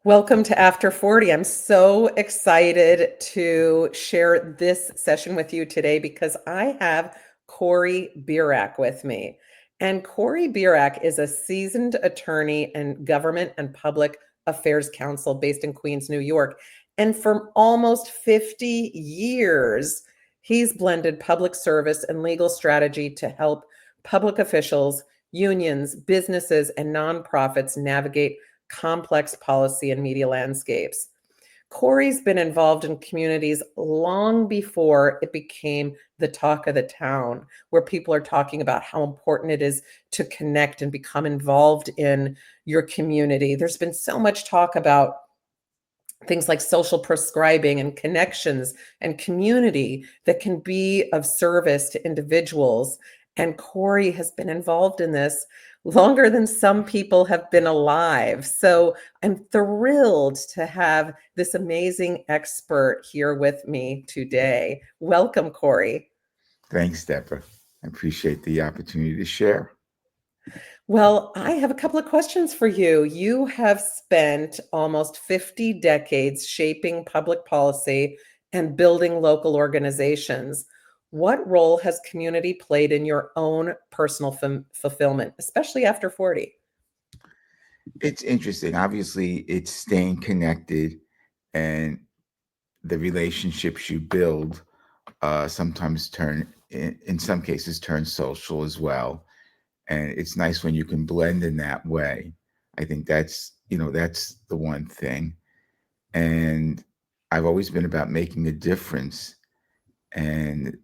Welcome to After 40. I'm so excited to share this session with you today because I have Corey Bearak with me. And Corey Bearak is a seasoned attorney and government and public affairs counsel based in Queens, New York. And for almost 50 years, he's blended public service and legal strategy to help public officials, unions, businesses, and nonprofits navigate complex policy and media landscapes. Corey's been involved in communities long before it became the talk of the town, where people are talking about how important it is to connect and become involved in your community. There's been so much talk about things like social prescribing and connections and community that can be of service to individuals. And Corey has been involved in this longer than some people have been alive. So I'm thrilled to have this amazing expert here with me today. Welcome, Corey. Thanks, Deborah. I appreciate the opportunity to share. Well, I have a couple of questions for you. You have spent almost 50 decades shaping public policy and building local organizations. What role has community played in your own personal fulfillment, especially after 40? It's interesting. Obviously, it's staying connected and the relationships you build sometimes in some cases, turn social as well. And it's nice when you can blend in that way. I think that's the one thing. And I've always been about making a difference and,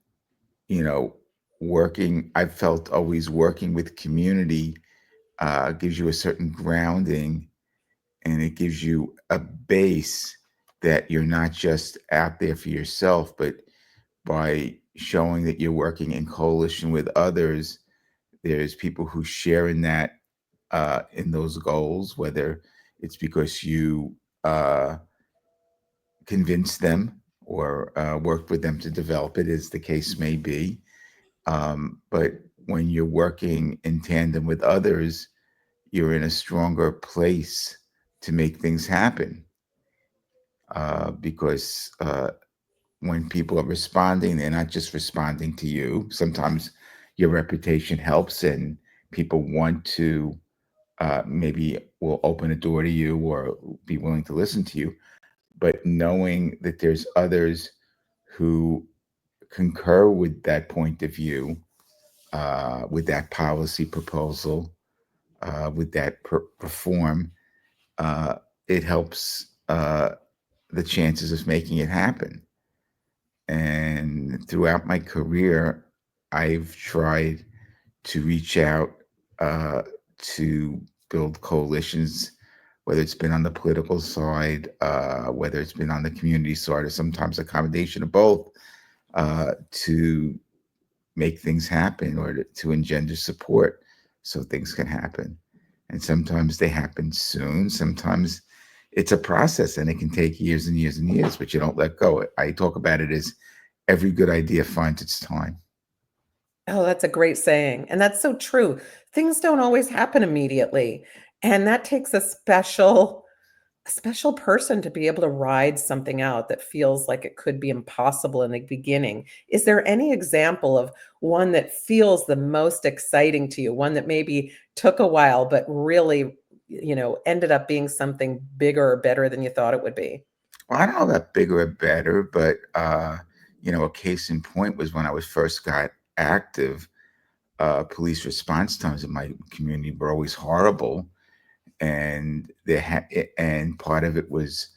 you know, I've felt always working with community gives you a certain grounding and it gives you a base that you're not just out there for yourself, but by showing that you're working in coalition with others, there's people who share in those goals, whether it's because you convinced them or worked with them to develop it, as the case may be. But when you're working in tandem with others, you're in a stronger place to make things happen because when people are responding, they're not just responding to you. Sometimes your reputation helps and people want to maybe will open a door to you or be willing to listen to you. But knowing that there's others who concur with that point of view, with that policy proposal, with that reform, uh, it helps the chances of making it happen. And throughout my career, I've tried to reach out uh, to build coalitions, whether it's been on the political side, whether it's been on the community side, or sometimes a combination of both, to make things happen or to engender support so things can happen. And sometimes they happen soon. Sometimes it's a process and it can take years and years and years, but you don't let go. I talk about it as every good idea finds its time. Oh, that's a great saying. And that's so true. Things don't always happen immediately. And that takes a special person to be able to ride something out that feels like it could be impossible in the beginning. Is there any example of one that feels the most exciting to you? One that maybe took a while, but really, ended up being something bigger or better than you thought it would be? Well, I don't know about bigger or better, but a case in point was when I was first got active. Police response times in my community were always horrible, and and part of it was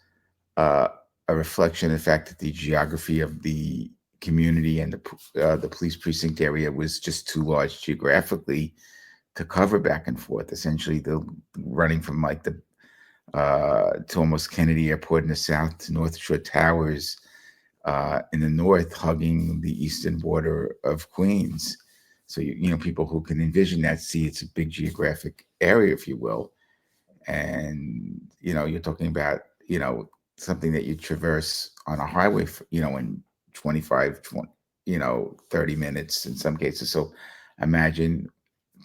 uh, a reflection of the fact that the geography of the community and the police precinct area was just too large geographically to cover back and forth. Essentially, the running from like the to almost Kennedy Airport in the south to North Shore Towers in the north, hugging the eastern border of Queens. So people who can envision that see it's a big geographic area, if you will, and you're talking about something that you traverse on a highway, in 25, 20, 30 minutes in some cases. So imagine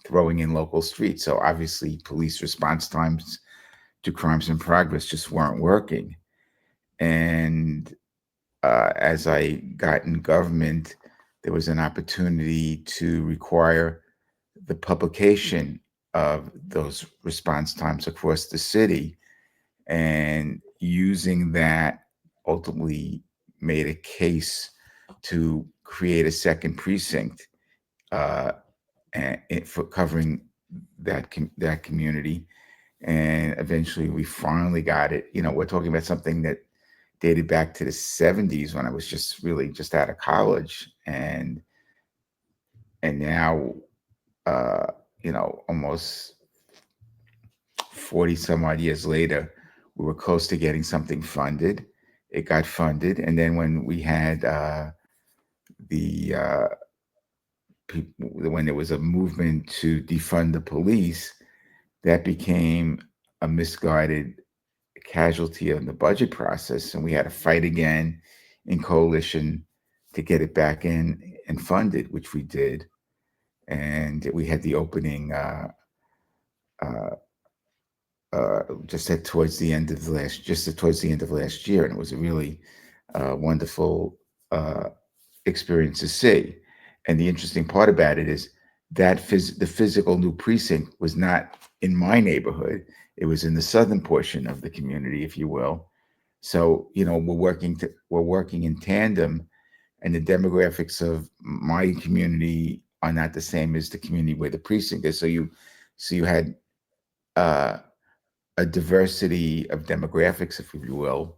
throwing in local streets. So obviously, police response times to crimes in progress just weren't working. And as I got in government, there was an opportunity to require the publication of those response times across the city. And using that ultimately made a case to create a second precinct uh, for covering that community. And eventually we finally got it. We're talking about something that dated back to the 70s when I was just out of college. And now, uh, almost 40 some odd years later, we were close to getting something funded. It got funded. And then when we had the people, when there was a movement to defund the police, that became a misguided casualty of the budget process. And we had to fight again in coalition to get it back in and funded, which we did. And we had the opening uh, towards the end of last year, and it was a really wonderful uh, experience to see. And the interesting part about it is that the physical new precinct was not in my neighborhood; it was in the southern portion of the community, if you will. So we're working in tandem, and the demographics of my community are not the same as the community where the precinct is. So you had uh, a diversity of demographics, if you will,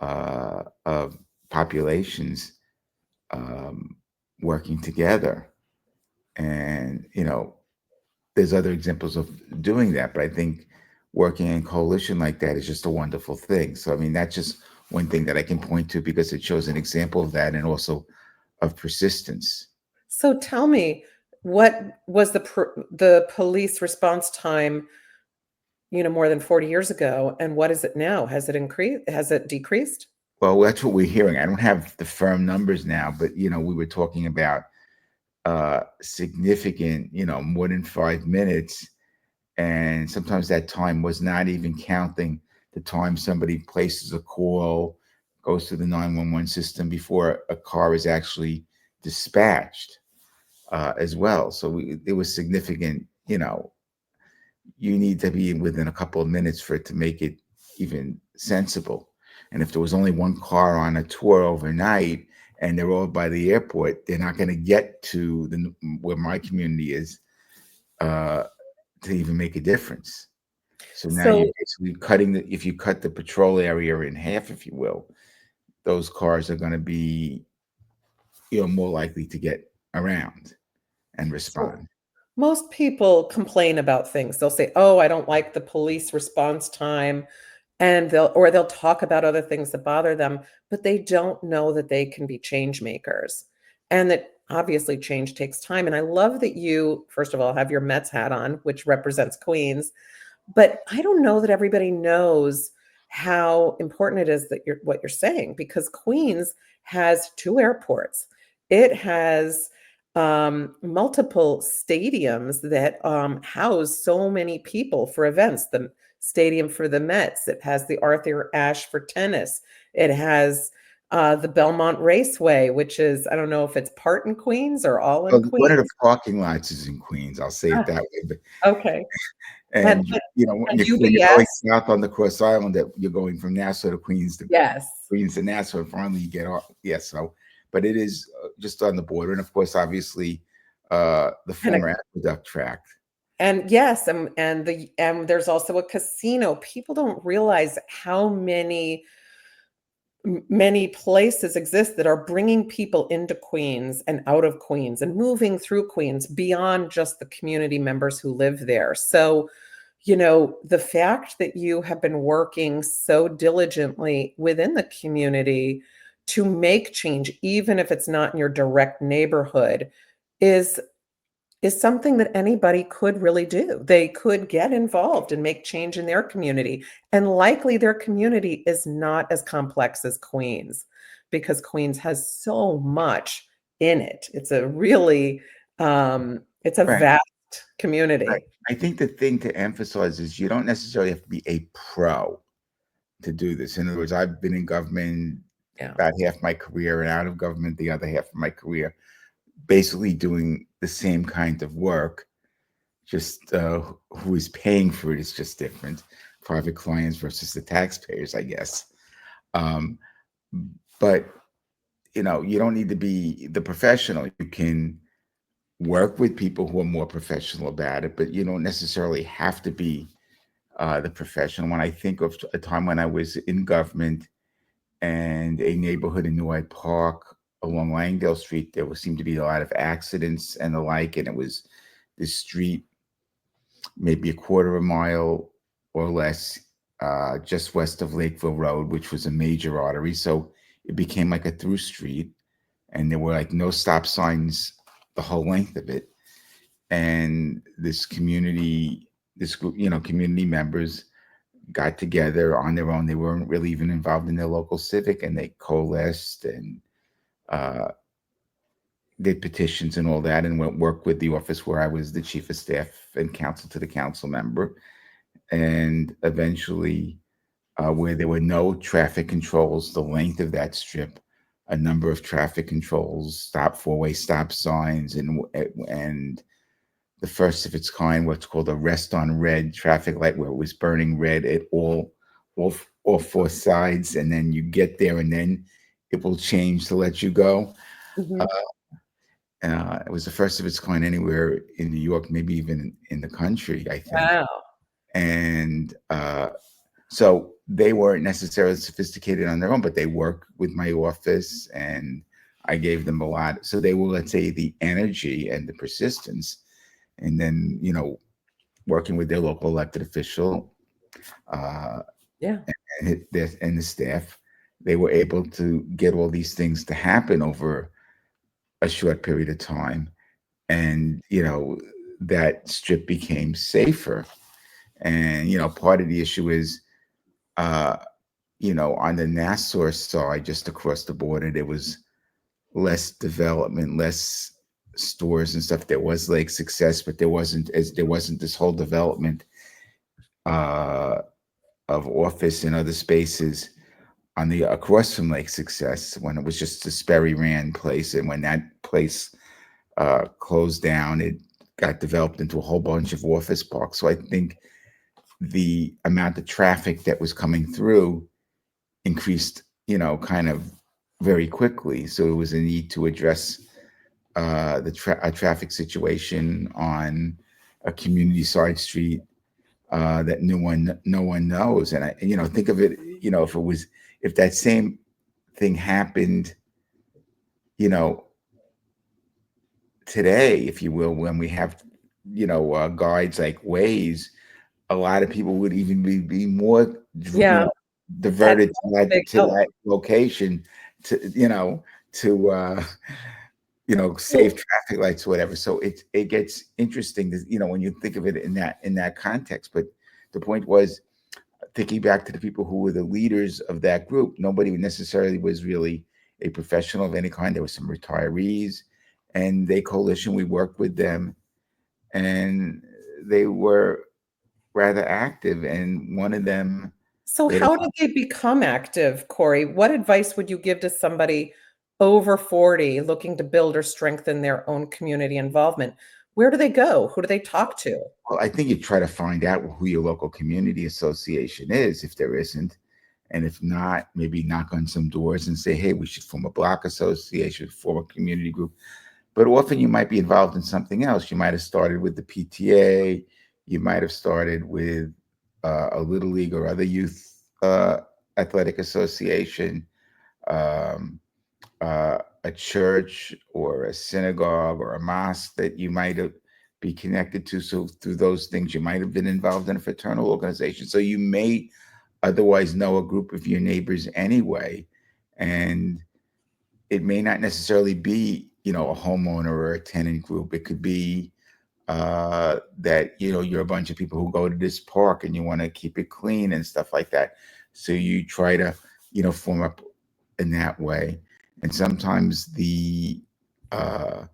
of populations um, working together. And, there's other examples of doing that, but I think working in coalition like that is just a wonderful thing. So, I mean, that's just one thing that I can point to because it shows an example of that and also of persistence. So tell me, what was the police response time, more than 40 years ago, and what is it now? Has it increased? Has it decreased? Well, that's what we're hearing. I don't have the firm numbers now, but, we were talking about significant, more than 5 minutes. And sometimes that time was not even counting the time somebody places a call, goes to the 911 system before a car is actually dispatched as well. So it was significant. You need to be within a couple of minutes for it to make it even sensible. And if there was only one car on a tour overnight and they're all by the airport, they're not going to get to where my community is uh, to even make a difference. So now you're So basically if you cut the patrol area in half, if you will, those cars are going to be, more likely to get around and so respond. most people complain about things. They'll say, "Oh, I don't like the police response time." And they'll talk about other things that bother them, but they don't know that they can be change makers. And that obviously change takes time. And I love that you, first of all, have your Mets hat on, which represents Queens. But I don't know that everybody knows how important it is that what you're saying, because Queens has two airports. It has multiple stadiums that house so many people for events. The stadium for the Mets. It has the Arthur Ashe for tennis. It has the Belmont Raceway, which is, I don't know if it's part in Queens or all in Well, one of the Queens. parking lots is in Queens. I'll say it Ah, that way. But okay. and And, when and you're going UBS, south on the Cross Island, that you're going from Nassau to Queens to yes. Queens to Nassau, and finally you get off. Yes, so but it is just on the border, and of course, obviously, the And former aqueduct tract. And yes, and there's also a casino. People don't realize how many places exist that are bringing people into Queens and out of Queens and moving through Queens beyond just the community members who live there. So, the fact that you have been working so diligently within the community to make change, even if it's not in your direct neighborhood, is is something that anybody could really do. They could get involved and make change in their community. And likely their community is not as complex as Queens, because Queens has so much in it. It's a really it's a Right. vast community. I think the thing to emphasize is you don't necessarily have to be a pro to do this. In other words, I've been in government Yeah. about half my career and out of government the other half of my career, basically doing the same kind of work. Just who is paying for it is just different. Private clients versus the taxpayers, I guess. Um, but you don't need to be the professional. You can work with people who are more professional about it, but you don't necessarily have to be the professional. When I think of a time when I was in government and a neighborhood in New Hyde Park along Langdale Street, there would seem to be a lot of accidents and the like, and it was this street, maybe a quarter of a mile or less, just west of Lakeville Road, which was a major artery. So it became like a through street, and there were like no stop signs the whole length of it. And this group, community members got together on their own. They weren't really even involved in their local civic, and they coalesced and uh, did petitions and all that, and went work with the office where I was the chief of staff and counsel to the council member. And eventually, where there were no traffic controls, the length of that strip, a number of traffic controls, four-way stop signs, and the first of its kind, what's called a rest on red traffic light, where it was burning red at all four sides, and then you get there, and then it will change to let you go. Mhm. It was the first of its kind anywhere in New York, maybe even in the country, I think. Wow. And so they weren't necessarily sophisticated on their own, but they worked with my office, and I gave them a lot. So they were, let's say, the energy and the persistence, and then working with their local elected official uh, Yeah. and the staff, they were able to get all these things to happen over a short period of time, and that strip became safer. And part of the issue is, uh, on the Nassau side, just across the border, there was less development, less stores and stuff. There was Lake Success, but there wasn't this whole development uh, of office and other spaces on the across from Lake Success, when it was just a Sperry Rand place. And when that place closed down, it got developed into a whole bunch of office parks. So I think the amount of traffic that was coming through increased, kind of very quickly. So it was a need to address a traffic situation on a community side street that no one knows. And think of it, if that same thing happened, you know, today, if you will, when we have, guides like Waze, a lot of people would even be more, Yeah. That's diverted to a big that to help. that location to Well, save traffic lights or whatever. So it gets interesting, when you think of it in that context. But the point was, thinking back to the people who were the leaders of that group, nobody necessarily was really a professional of any kind. There were some retirees, and they coalition. We worked with them, and they were rather active. And one of them so later, how did they become active, Corey? What advice would you give to somebody over 40 looking to build or strengthen their own community involvement? Where do they go? Who do they talk to? well, I think you try to find out who your local community association is, if there isn't. And if not, maybe knock on some doors and say, hey, we should form a block association, form a community group. But often you might be involved in something else. You might have started with the PTA. You might have started with a little league or other youth athletic association, um, a church or a synagogue or a mosque that you might have be connected to. So through those things, you might have been involved in a fraternal organization. So you may otherwise know a group of your neighbors anyway, and it may not necessarily be a homeowner or a tenant group. It could be that you're a bunch of people who go to this park and you want to keep it clean and stuff like that. So you try to form up in that way. And sometimes uh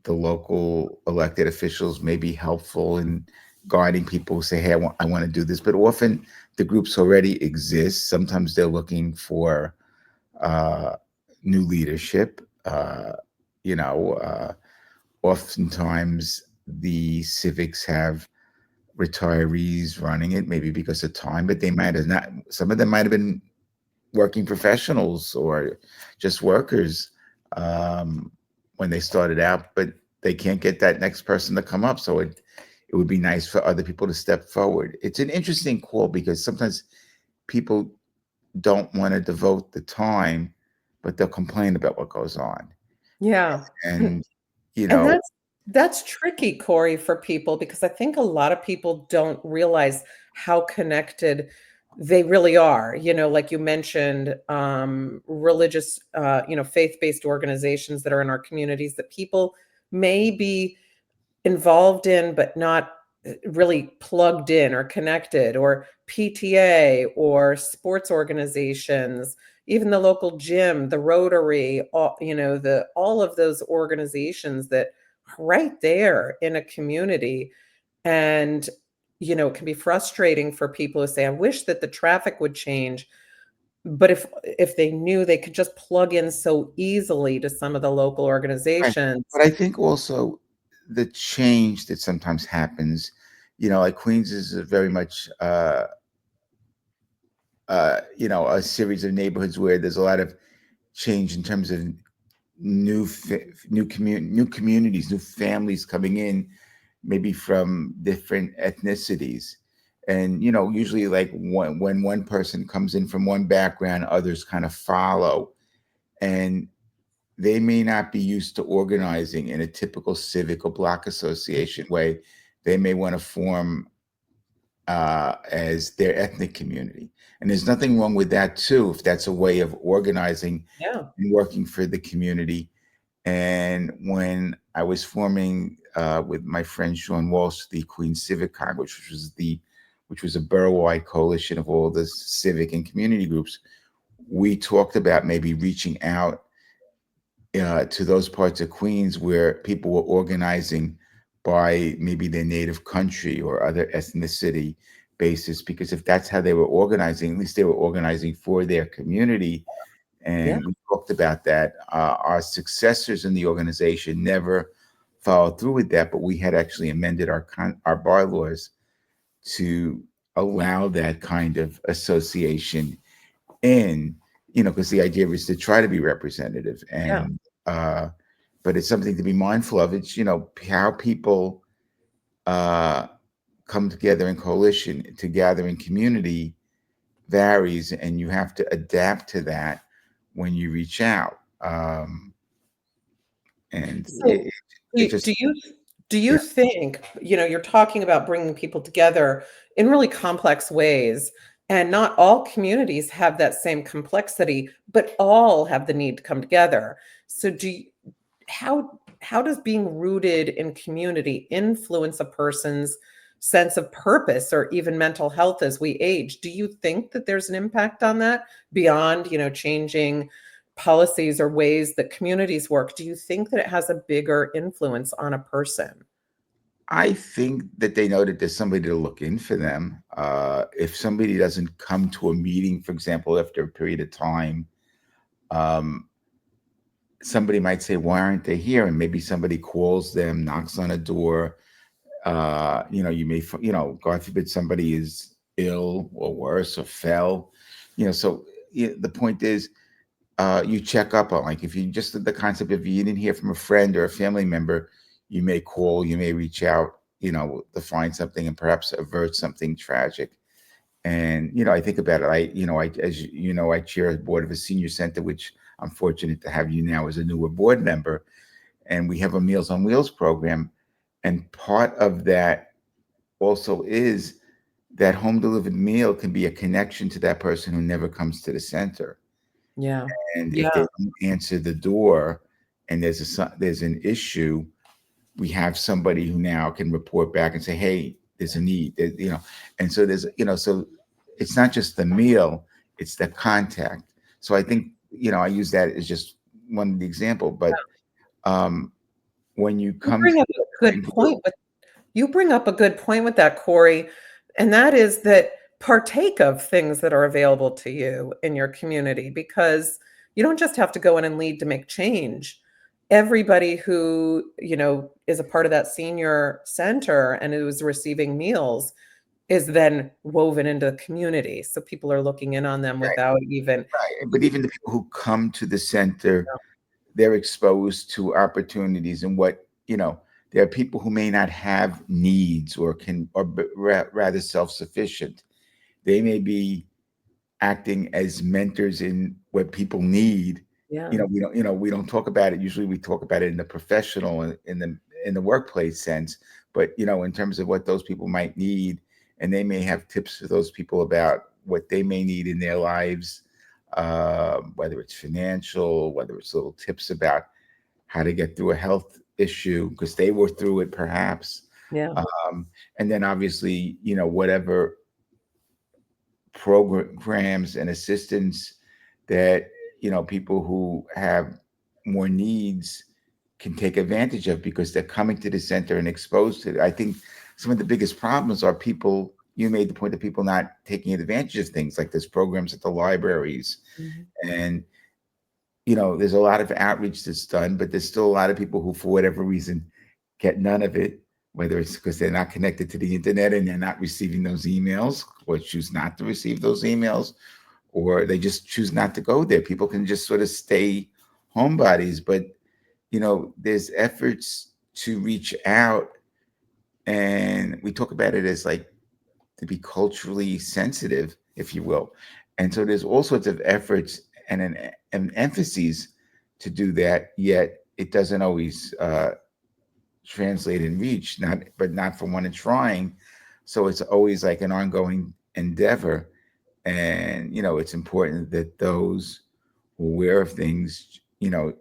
the local elected officials may be helpful in guiding people who say, hey, I want to do this. But often the groups already exist. Sometimes they're looking for uh, new leadership. You know, Oftentimes the civics have retirees running it, maybe because of time, but they might have not, some of them might have been working professionals or just workers um, when they started out, but they can't get that next person to come up. So it would be nice for other people to step forward. It's an interesting call because sometimes people don't want to devote the time, but they'll complain about what goes on. Yeah. And, you And know, that's tricky, Corey, for people because I think a lot of people don't realize how connected they really are. Like you mentioned, religious, faith-based organizations that are in our communities that people may be involved in, but not really plugged in or connected, or PTA or sports organizations, even the local gym, the Rotary, all of those organizations that are right there in a community. And, it can be frustrating for people who say, I wish that the traffic would change. But if they knew they could just plug in so easily to some of the local right. organizations. But I think also the change that sometimes happens, like Queens is a very much, a series of neighborhoods where there's a lot of change in terms of new communities, new families coming in, maybe from different ethnicities. And usually like when one person comes in from one background, others kind of follow. And they may not be used to organizing in a typical civic or block association way. They may want to form as their ethnic community. And there's nothing wrong with that, too, if that's a way of organizing Yeah. and working for the community. And when I was forming with my friend Sean Walsh the Queens Civic Congress, which was a borough-wide coalition of all the civic and community groups, we talked about maybe reaching out to those parts of Queens where people were organizing by maybe their native country or other ethnicity basis, because if that's how they were organizing, at least they were organizing for their community. Yeah. And we talked about that. Our successors in the organization never followed through with that, but we had actually amended our bylaws to allow that kind of association in, because the idea is to try to be representative. Yeah. And but it's something to be mindful of. It's how people uh, come together in coalition, to gather in community varies, and you have to adapt to that when you reach out. And So it do just, do you do you yeah, think, you're talking about bringing people together in really complex ways, and not all communities have that same complexity, but all have the need to come together. So how does being rooted in community influence a person's sense of purpose or even mental health as we age? Do you think that there's an impact on that beyond, changing policies or ways that communities work? Do you think that it has a bigger influence on a person? I think that they know that there's somebody to look in for them. If somebody doesn't come to a meeting, for example, after a period of time, um, somebody might say, "Why aren't they here?" And maybe somebody calls them, knocks on a door. God forbid somebody is ill or worse or fell. So the point is, you check up on, like, if you just the concept, if you didn't hear from a friend or a family member, you may call, you may reach out, to find something and perhaps avert something tragic. And I think about it. As I chair a board of a senior center, which I'm fortunate to have you now as a newer board member, and we have a Meals on Wheels program. And part of that also is that home delivered meal can be a connection to that person who never comes to the center. Yeah. And if Yeah. they don't answer the door and there's an issue, we have somebody who now can report back and say, "Hey, there's a need." And so so it's not just the meal; it's the contact. So I think I use that as just one example, but um, when you You come to bring up a the good point where point with You bring up a good point with that, Corey, and that is that partake of things that are available to you in your community, because you don't just have to go in and lead to make change. Everybody who, is a part of that senior center and who's receiving meals is then woven into the community. So people are looking in on them without even. right, but even the people who come to the center, they're exposed to opportunities and what, there are people who may not have needs or rather self-sufficient. They may be acting as mentors in what people need. Yeah, We don't talk about it. Usually we talk about it in the professional, in the workplace sense, but in terms of what those people might need, and they may have tips for those people about what they may need in their lives, whether it's financial, whether it's little tips about how to get through a health issue because they were through it perhaps. yeah, And then obviously, whatever programs and assistance that people who have more needs can take advantage of because they're coming to the center and exposed to it. I think some of the biggest problems are people. You made the point of people not taking advantage of things like there's programs at the libraries, mhm, and there's a lot of outreach that's done, but there's still a lot of people who, for whatever reason, get none of it, whether it's because they're not connected to the internet and they're not receiving those emails or choose not to receive those emails, or they just choose not to go there. People can just sort of stay homebodies, but there's efforts to reach out, and we talk about it as like to be culturally sensitive, if you will. And so there's all sorts of efforts and an emphasis to do that, yet it doesn't always translate and reach, not for one trying. So it's always like an ongoing endeavor. And, it's important that those who are aware of things,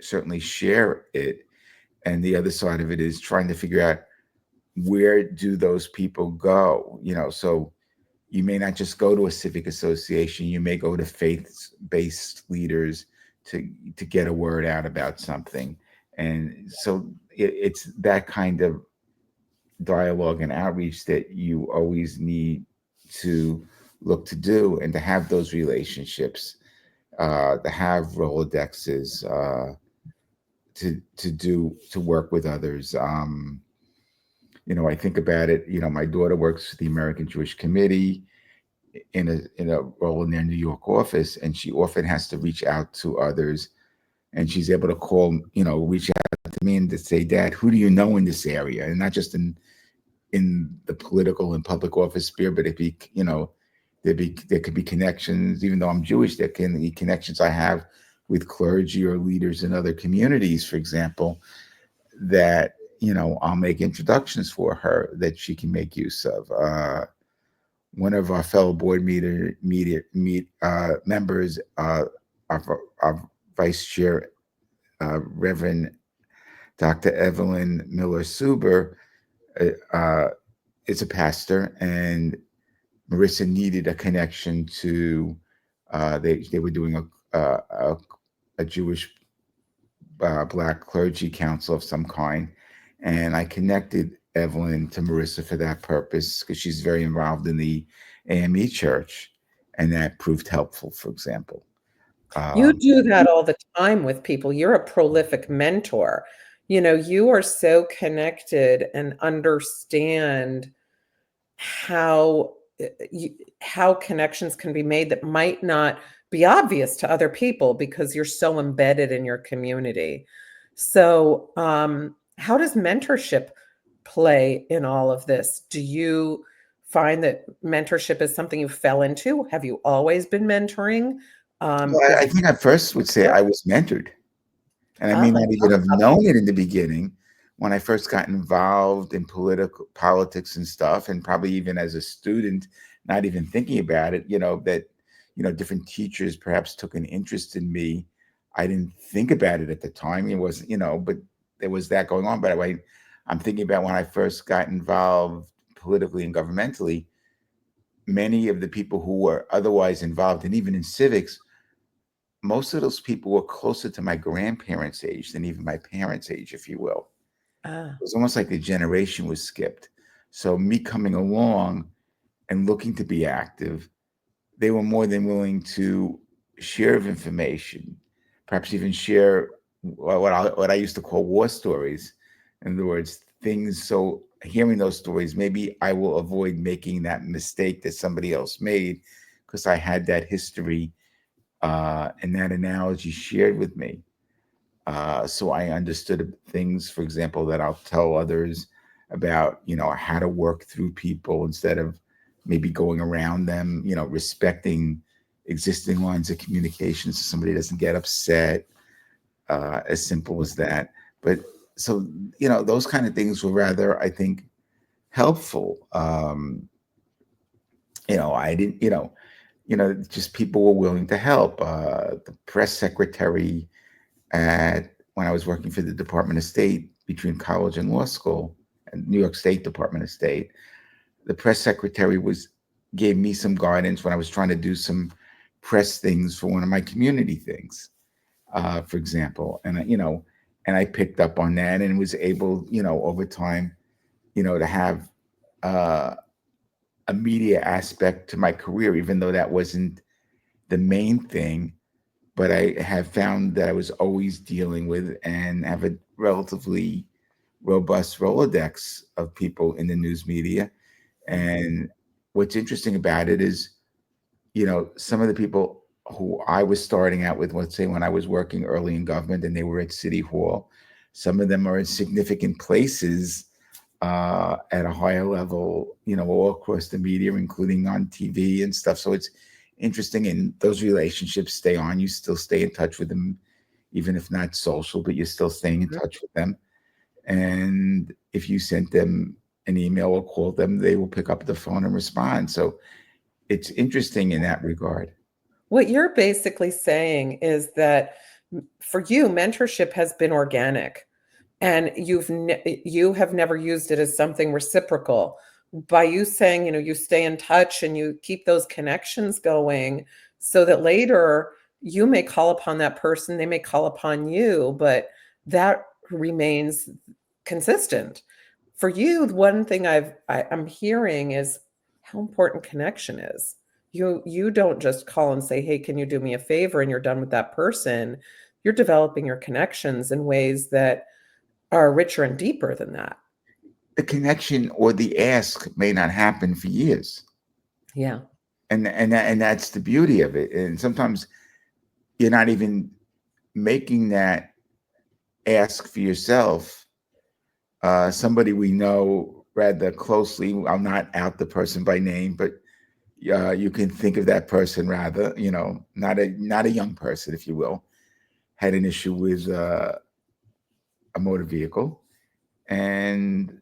certainly share it. And the other side of it is trying to figure out where do those people go, so you may not just go to a civic association. You may go to faith-based leaders to get a word out about something. And so it's that kind of dialogue and outreach that you always need to look to do and to have those relationships, to have Rolodexes, to work with others. I think about it. My daughter works for the American Jewish Committee in a role in their New York office, and she often has to reach out to others. And she's able to reach out to me and to say, "Dad, who do you know in this area?" And not just in the political and public office sphere, but there could be connections. Even though I'm Jewish, there can be connections I have with clergy or leaders in other communities, for example, that I'll make introductions for her that she can make use of. One of our fellow board members, our vice chair, Reverend Dr. Evelyn Miller Suber, uh, is a pastor, and Marissa needed a connection to. They were doing a Jewish Black clergy council of some kind, and I connected Evelyn to Marissa for that purpose because she's very involved in the AME church, and that proved helpful. For example, You um, do that all the time with people. You're a prolific mentor. You are so connected and understand how how connections can be made that might not be obvious to other people because you're so embedded in your community. So, how does mentorship play in all of this? Do you find that mentorship is something you fell into? Have you always been mentoring? well, Is I it think I first would say I was mentored. And I may ah, not even have known it in the beginning when I first got involved in politics and stuff, and probably even as a student, not even thinking about it, that, different teachers perhaps took an interest in me. I didn't think about it at the time. It was, but there was that going on. But I'm thinking about when I first got involved politically and governmentally, many of the people who were otherwise involved, and even in civics, most of those people were closer to my grandparents' age than even my parents' age, if you will. Ah, was almost like a generation was skipped. So me coming along and looking to be active, they were more than willing to share of information, perhaps even share what I used to call war stories. In other words, things. So hearing those stories, maybe I will avoid making that mistake that somebody else made because I had that history and that analogy shared with me. So I understood things, for example, that I'll tell others about, how to work through people instead of maybe going around them, respecting existing lines of communication so somebody doesn't get upset, as simple as that. But so, those kind of things were rather, I think, helpful. I didn't, just people were willing to help. The press secretary when I was working for the Department of State between college and law school, and New York State Department of State, the press secretary gave me some guidance when I was trying to do some press things for one of my community things, for example, and I picked up on that and was able, over time, to have uh, a media aspect to my career, even though that wasn't the main thing. But I have found that I was always dealing with and have a relatively robust Rolodex of people in the news media. yeah. And what's interesting about it is, some of the people who I was starting out with, let's say when I was working early in government and they were at City Hall, some of them are in significant places at a higher level, all across the media, including on TV and stuff. So it's interesting, and those relationships stay on. You still stay in touch with them, even if not social, but you're still staying in Mhm. touch with them. And if you sent them an email or called them, they will pick up the phone and respond. So it's interesting in that regard. What you're basically saying is that for you, mentorship has been organic. And you have never used it as something reciprocal. By you saying, you stay in touch and you keep those connections going so that later you may call upon that person, they may call upon you, but that remains consistent. For you, the one thing I'm hearing is how important connection is. You don't just call and say, "Hey, can you do me a favor?" and you're done with that person. You're developing your connections in ways that are richer and deeper than that. The connection or the ask may not happen for years. Yeah. And that's the beauty of it. And sometimes you're not even making that ask for yourself. Somebody we know rather closely, I'll not out the person by name, but you can think of that person rather, not a young person, if you will, had an issue with a motor vehicle. And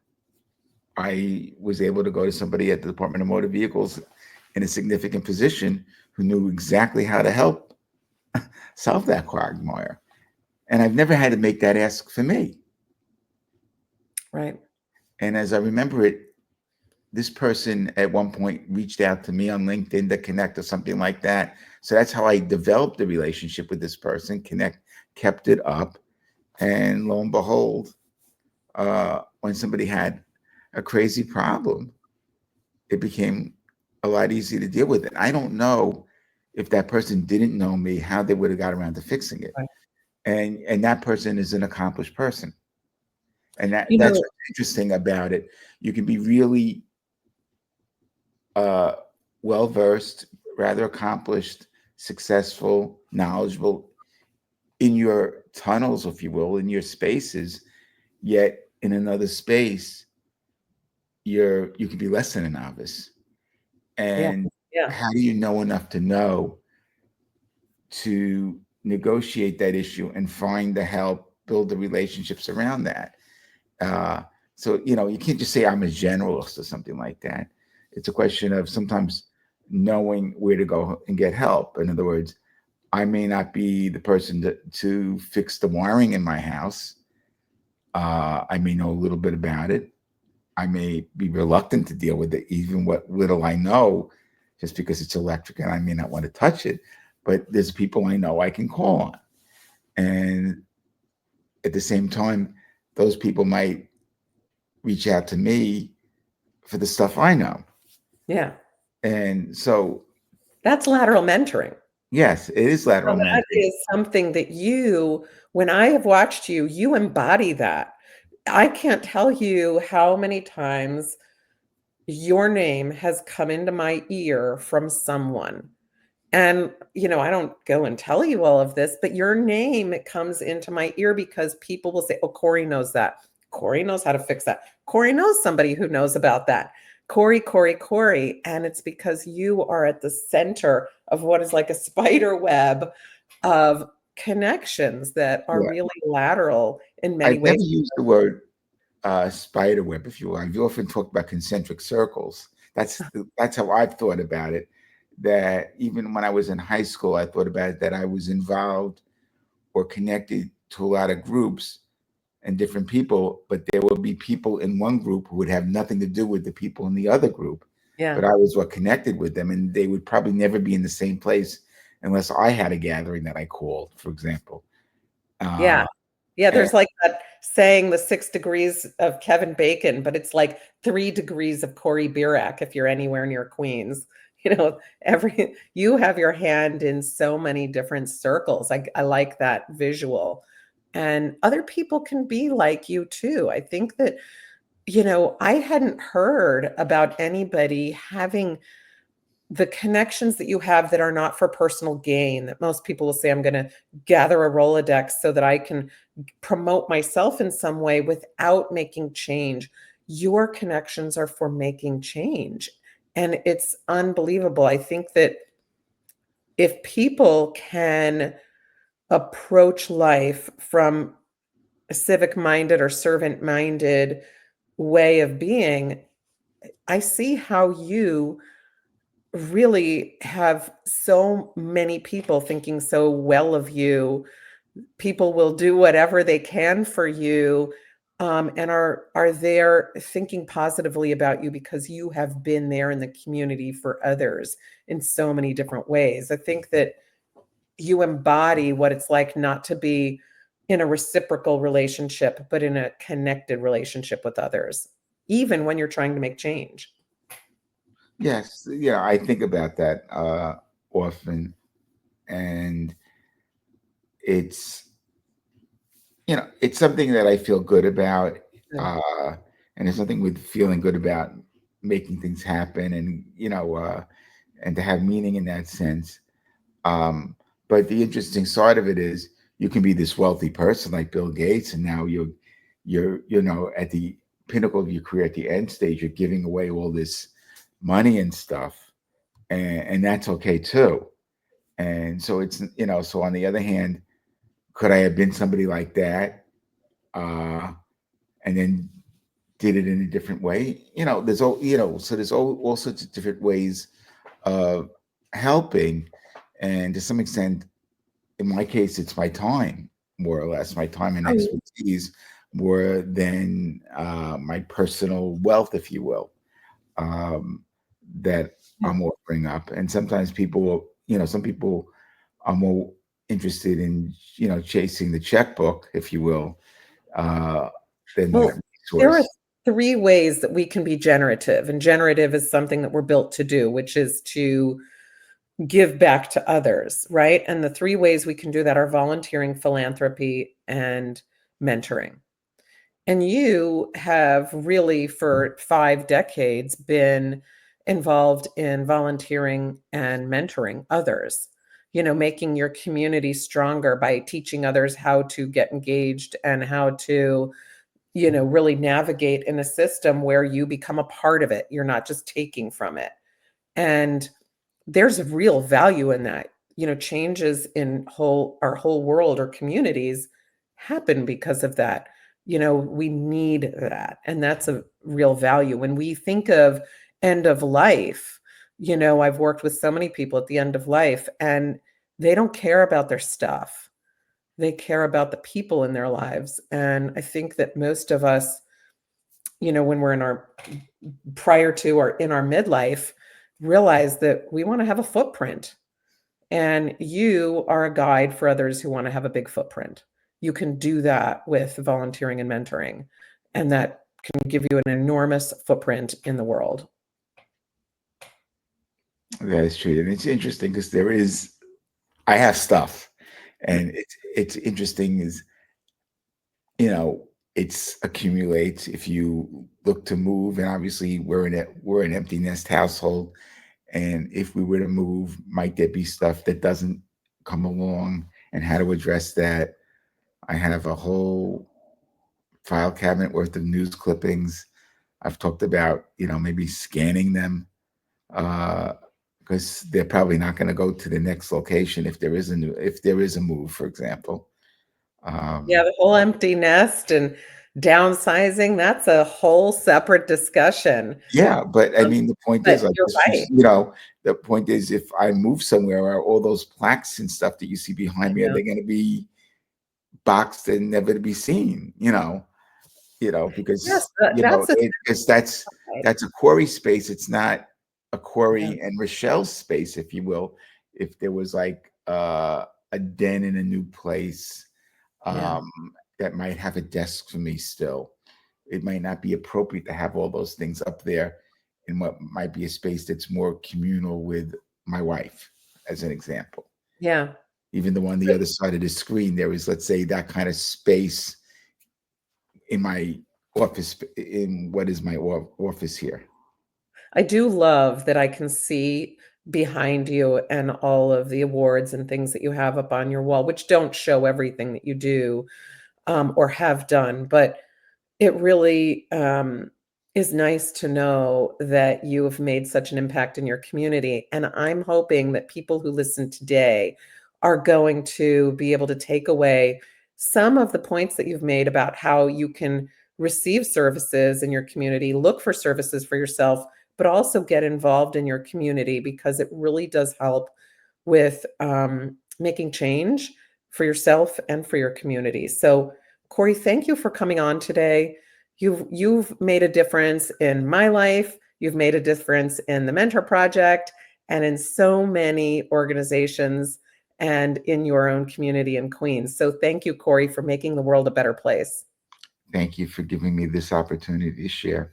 I was able to go to somebody at the Department of Motor Vehicles in a significant position who knew exactly how to help solve that quagmire. And I've never had to make that ask for me. Right. And as I remember it, this person at one point reached out to me on LinkedIn to connect or something like that. So that's how I developed the relationship with this person, kept it up. And lo and behold, when somebody had a crazy problem, it became a lot easier to deal with. And I don't know if that person didn't know me, how they would have got around to fixing it. Right. And that person is an accomplished person. And You that's know, what's interesting about it. You can be really uh, well versed, rather accomplished, successful, knowledgeable in your tunnels, if you will, in your spaces. Yet in another space, you can be less than a novice. yeah, And yeah, how do you know enough to know to negotiate that issue and find the help, build the relationships around that? Uh, so, you can't just say I'm a generalist or something like that. It's a question of sometimes knowing where to go and get help. In other words, I may not be the person to fix the wiring in my house. I may know a little bit about it. I may be reluctant to deal with it, even what little I know, just because it's electric and I may not want to touch it. But there's people I know I can call on. And at the same time, those people might reach out to me for the stuff I know. Yeah. And so, That's lateral mentoring. yes, it is So lateral that mentoring. is something that you, when I have watched you, you embody that. I can't tell you how many times your name has come into my ear from someone. And, I don't go and tell you all of this, but your name comes into my ear because people will say, oh, Corey knows that. Corey knows how to fix that. Corey knows somebody who knows about that. Corey, Corey, Corey. And it's because you are at the center of what is like a spider web of connections that are Yeah. really lateral in many I've never ways. used the word spider web, if you will. I've often talked about concentric circles. That's how I've thought about it. That even when I was in high school, I thought about it, that I was involved or connected to a lot of groups and different people, but there would be people in one group who would have nothing to do with the people in the other group. Yeah. But I was what connected with them, and they would probably never be in the same place unless I had a gathering that I called, for example. Yeah. Uh, Yeah, and there's like that saying, the 6 degrees of Kevin Bacon, but it's like 3 degrees of Corey Bearak if you're anywhere near Queens. You have your hand in so many different circles. I like that visual. And other people can be like you too. I think that, I hadn't heard about anybody having the connections that you have that are not for personal gain, that most people will say, I'm going to gather a Rolodex so that I can promote myself in some way without making change. Your connections are for making change. And it's unbelievable. I think that if people can approach life from a civic minded or servant minded way of being, I see how you really have so many people thinking so well of you. People will do whatever they can for you, and are there thinking positively about you because you have been there in the community for others in so many different ways. I think that you embody what it's like not to be in a reciprocal relationship, but in a connected relationship with others, even when you're trying to make change. yes, yeah, I think about that often, and it's it's something that I feel good about, Yeah. uh, and it's something with feeling good about making things happen, and and to have meaning in that sense. Um, but the interesting side of it is you can be this wealthy person like Bill Gates, and now you're at the pinnacle of your career, at the end stage, you're giving away all this money and stuff, and that's okay too. And so it's so on the other hand, could I have been somebody like that, and then did it in a different way? There's so there's all sorts of different ways of helping, and to some extent, in my case, it's my time, more or less, my time and Oh, expertise, more than my personal wealth, if you will, that yeah. I'm offering up. And sometimes some people are more interested in, chasing the checkbook, if you will, uh, than that Well, there are resource. 3 ways that we can be generative, and generative is something that we're built to do, which is to give back to others, right? And the 3 ways we can do that are volunteering, philanthropy, and mentoring. And you have really, for 5 decades, been involved in volunteering and mentoring others, making your community stronger by teaching others how to get engaged and how to really navigate in a system where you become a part of it. You're not just taking from it. And there's a real value in that. Changes in our whole world or communities happen because of that. We need that. And that's a real value. When we think of end of life, I've worked with so many people at the end of life, and they don't care about their stuff. They care about the people in their lives. And I think that most of us, when we're in our prior to or in our midlife, realize that we want to have a footprint. And you are a guide for others who want to have a big footprint. You can do that with volunteering and mentoring. And that can give you an enormous footprint in the world. That is true. And it's interesting because I have stuff, and it's interesting is, it's accumulates if you look to move, and obviously we're an empty nest household. And if we were to move, might there be stuff that doesn't come along, and how to address that? I have a whole file cabinet worth of news clippings. I've talked about, maybe scanning them, because they're probably not going to go to the next location if there is a move, for example. Yeah, the whole empty nest and downsizing, that's a whole separate discussion. Yeah, but I Um, mean, the point but is, like, you're just, right. the point is, if I move somewhere, are all those plaques and stuff that you see behind me, are Yeah. they going to be boxed and never to be seen? Yes, Because that's a because that's a Corey space. It's not a yeah, Corey and Rochelle space, if you will. If there was like a den in a new place, yeah, um, that might have a desk for me still. It might not be appropriate to have all those things up there in what might be a space that's more communal with my wife, as an example. yeah. Even though on the other side of the screen, there is, let's say, that kind of space in my office, in what is my office here. I do love that I can see behind you and all of the awards and things that you have up on your wall, which don't show everything that you do, or have done, but it really, is nice to know that you have made such an impact in your community, and I'm hoping that people who listen today are going to be able to take away some of the points that you've made about how you can receive services in your community, look for services for yourself, but also get involved in your community because it really does help with, making change for yourself and for your community. So, Corey, thank you for coming on today. You've made a difference in my life. You've made a difference in the Mentor Project and in so many organizations and in your own community in Queens. So thank you, Corey, for making the world a better place. Thank you for giving me this opportunity to share.